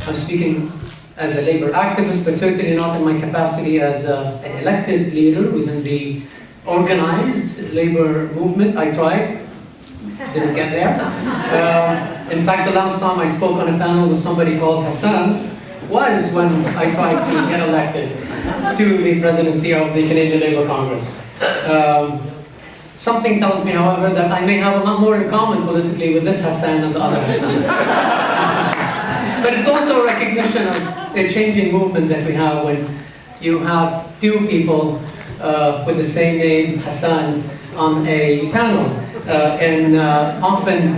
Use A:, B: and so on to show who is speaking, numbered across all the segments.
A: I'm speaking as a labor activist, but certainly not in my capacity as an elected leader within the organized labor movement. I tried, didn't get there. In fact, the last time I spoke on a panel with somebody called Hassan was when I tried to get elected to the presidency of the Canadian Labour Congress. Something tells me, however, that I may have a lot more in common politically with this Hassan than the other Hassan. But it's also a recognition of a changing movement that we have when you have two people with the same name, Hassan, on a panel, and often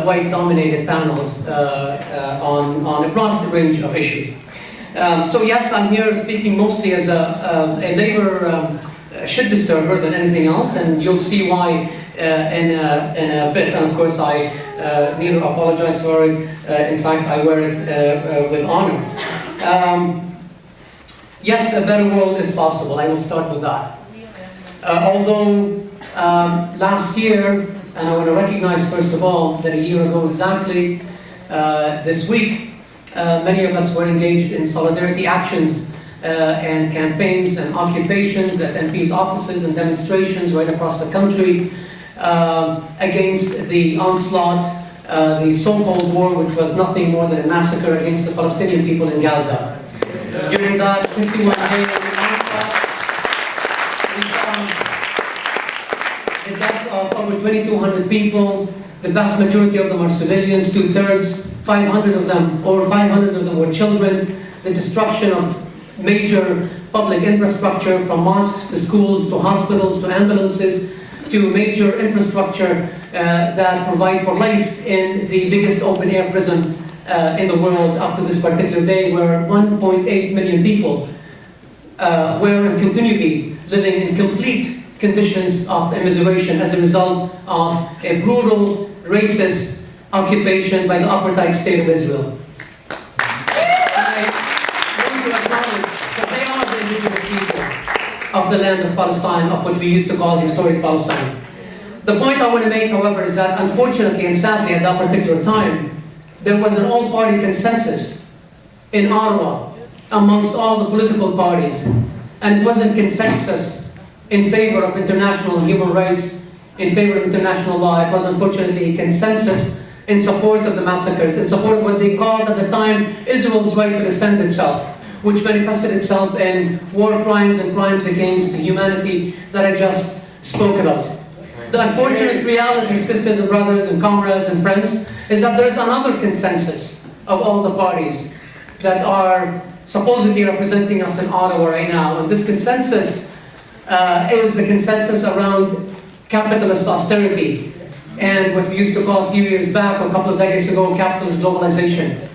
A: white-dominated panels on a broad range of issues. So yes, I'm here speaking mostly as a labor shit disturber than anything else, and you'll see why in a bit. And of course, I neither apologize for it. In fact, I wear it with honor. Yes, a better world is possible. I will start with that. Although last year, and I want to recognize first of all that a year ago exactly this week, many of us were engaged in solidarity actions and campaigns and occupations at MPs' offices and demonstrations right across the country against the onslaught, the so-called war, which was nothing more than a massacre against the Palestinian people in Gaza. During that 51-day onslaught, we found the death of over 2,200 people. The vast majority of them are civilians, 2/3, 500 of them, over 500 of them were children. The destruction of major public infrastructure, from mosques to schools to hospitals to ambulances to major infrastructure that provide for life in the biggest open-air prison in the world up to this particular day, where 1.8 million people were and continue to be living in complete conditions of immiseration as a result of a brutal, racist occupation by the apartheid state of Israel. Of the land of Palestine, of what we used to call historic Palestine. The point I want to make, however, is that unfortunately and sadly at that particular time, there was an all-party consensus in Ottawa amongst all the political parties, and it wasn't consensus in favor of international human rights, in favor of international law. It was unfortunately a consensus in support of the massacres, in support of what they called at the time Israel's right to defend itself, which manifested itself in war crimes and crimes against humanity that I just spoke about. The unfortunate reality, sisters and brothers and comrades and friends, is that there is another consensus of all the parties that are supposedly representing us in Ottawa right now. And this consensus is the consensus around capitalist austerity and what we used to call a few years back, or a couple of decades ago, capitalist globalization.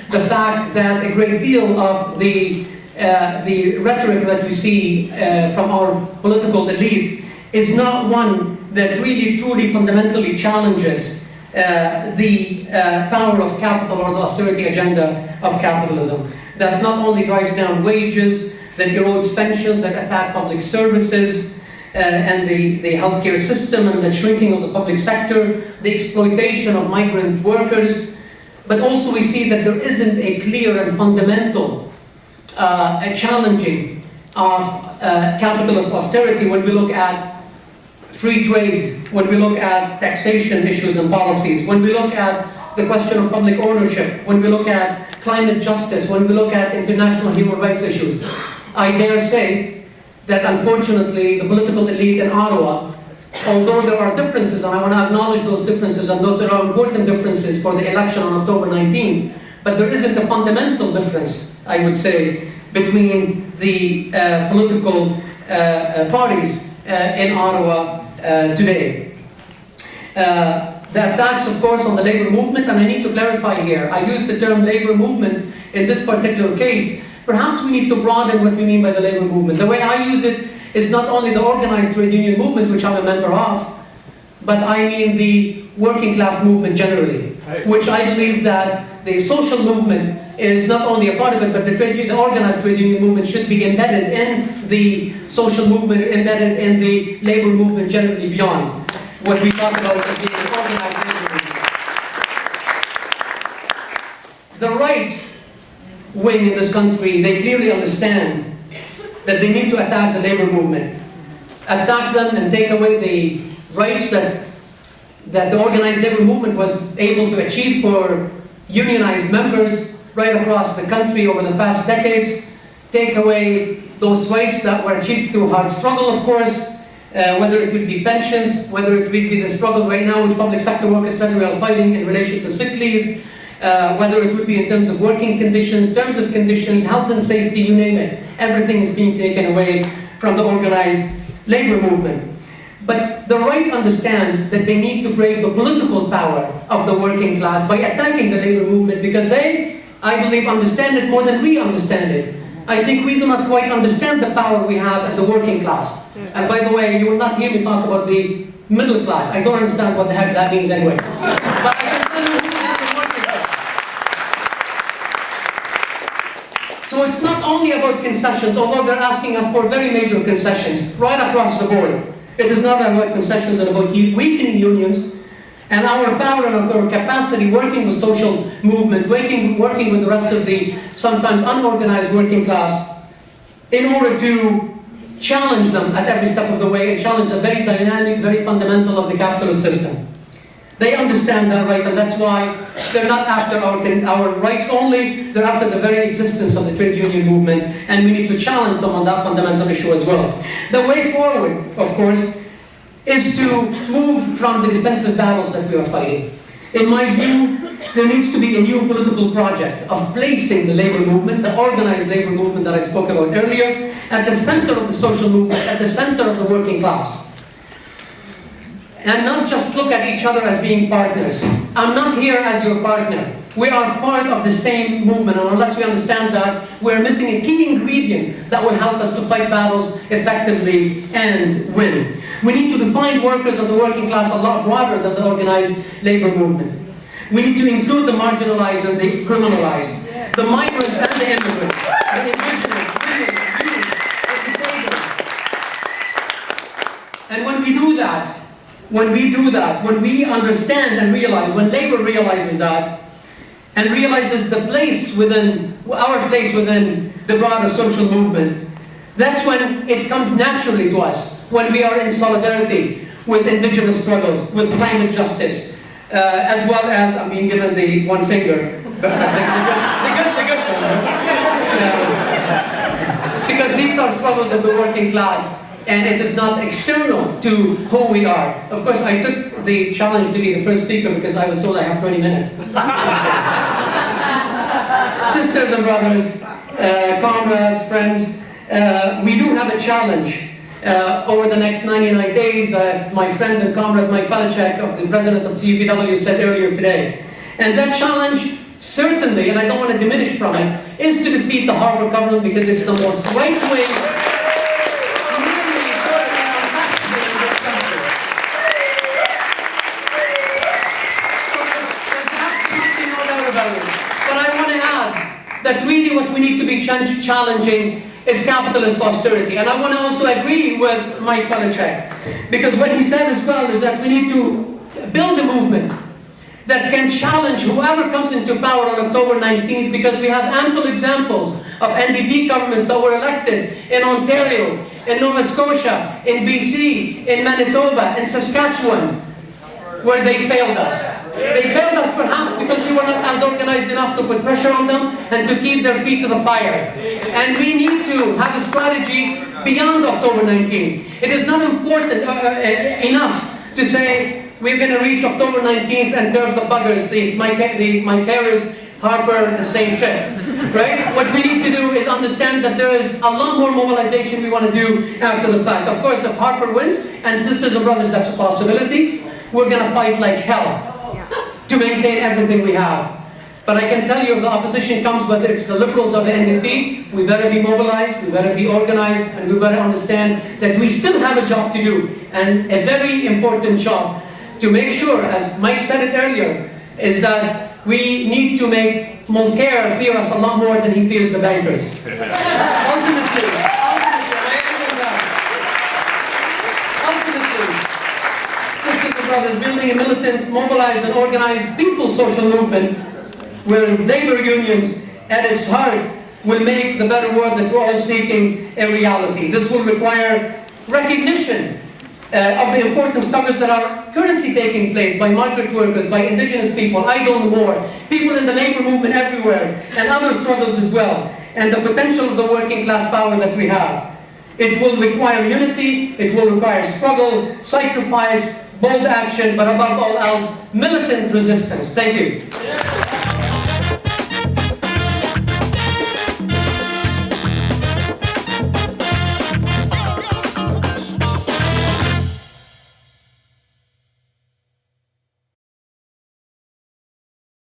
A: The fact that a great deal of the rhetoric that we see from our political elite is not one that really truly fundamentally challenges the power of capital or the austerity agenda of capitalism. That not only drives down wages, that erodes pensions, that attack public services and the healthcare system, and the shrinking of the public sector, the exploitation of migrant workers. But also we see that there isn't a clear and fundamental challenging of capitalist austerity when we look at free trade, when we look at taxation issues and policies, when we look at the question of public ownership, when we look at climate justice, when we look at international human rights issues. I dare say that unfortunately the political elite in Ottawa, although there are differences, and I want to acknowledge those differences, and those are important differences for the election on October 19, but there isn't a fundamental difference, I would say, between the political parties in Ottawa today. The attacks, of course, on the labor movement, and I need to clarify here, I use the term labor movement in this particular case. Perhaps we need to broaden what we mean by the labor movement. The way I use it is not only the organized trade union movement, which I'm a member of, but I mean the working class movement generally, which I believe that the social movement is not only a part of it, but the organized trade union movement should be embedded in the social movement, embedded in the labor movement generally beyond what we talk about as being an organized labor movement. The right wing in this country, they clearly understand that they need to attack the labor movement. Attack them and take away the rights that the organized labor movement was able to achieve for unionized members right across the country over the past decades. Take away those rights that were achieved through hard struggle, of course, whether it would be pensions, whether it would be the struggle right now which public sector workers federally are fighting in relation to sick leave, whether it would be in terms of working conditions, terms of conditions, health and safety, you name it. Everything is being taken away from the organized labor movement. But the right understands that they need to break the political power of the working class by attacking the labor movement, because they, I believe, understand it more than we understand it. I think we do not quite understand the power we have as a working class. And by the way, you will not hear me talk about the middle class. I don't understand what the heck that means anyway. But I can tell you we have the working class. So it's not only about concessions, although they're asking us for very major concessions right across the board. It is not about concessions and about weakening unions and our power and our capacity working with social movement, working with the rest of the sometimes unorganized working class in order to challenge them at every step of the way and challenge the very dynamic, very fundamental of the capitalist system. They understand that right, and that's why they're not after our rights only, they're after the very existence of the trade union movement, and we need to challenge them on that fundamental issue as well. The way forward, of course, is to move from the defensive battles that we are fighting. In my view, there needs to be a new political project of placing the labor movement, the organized labor movement that I spoke about earlier, at the center of the social movement, at the center of the working class. And not just look at each other as being partners. I'm not here as your partner. We are part of the same movement, and unless we understand that, we're missing a key ingredient that will help us to fight battles effectively and win. We need to define workers of the working class a lot broader than the organized labor movement. We need to include the marginalized and the criminalized, the migrants and the immigrants, the indigenous, women, youth, the disabled. And when we understand and realize, when labor realizes that, and realizes the place within, our place within the broader social movement, that's when it comes naturally to us, when we are in solidarity with indigenous struggles, with climate justice, as well as, I'm being given the one finger, the good because these are struggles of the working class, and it is not external to who we are. Of course, I took the challenge to be the first speaker because I was told I have 20 minutes. Sisters and brothers, comrades, friends, we do have a challenge. Over the next 99 days, my friend and comrade Mike Palachek, the president of CUPW, said earlier today. And that challenge, certainly, and I don't want to diminish from it, is to defeat the Harper government because it's the most right-wing, that really what we need to be challenging is capitalist austerity. And I want to also agree with Mike Palachek, because what he said as well is that we need to build a movement that can challenge whoever comes into power on October 19th, because we have ample examples of NDP governments that were elected in Ontario, in Nova Scotia, in BC, in Manitoba, in Saskatchewan, where they failed us. They failed us perhaps because we were not as organized enough to put pressure on them and to keep their feet to the fire. And we need to have a strategy beyond October 19th. It is not important enough to say we're going to reach October 19th and turf the buggers, my carriers, Harper, the same shit. Right? What we need to do is understand that there is a lot more mobilization we want to do after the fact. Of course, if Harper wins, and sisters and brothers, that's a possibility, we're going to fight like hell to maintain everything we have. But I can tell you if the opposition comes, whether it's the Liberals or the NDP, we better be mobilized, we better be organized, and we better understand that we still have a job to do, and a very important job, to make sure, as Mike said it earlier, is that we need to make Mulcair fear us a lot more than he fears the bankers. Ultimately, sisters and brothers, building a militant, mobilized and organized people's social movement where labor unions and its heart will make the better world that we're all seeking a reality. This will require recognition of the important struggles that are currently taking place by migrant workers, by indigenous people, idle in the war, people in the labor movement everywhere, and other struggles as well, and the potential of the working class power that we have. It will require unity, it will require struggle, sacrifice, bold action, but above all else, militant resistance. Thank you.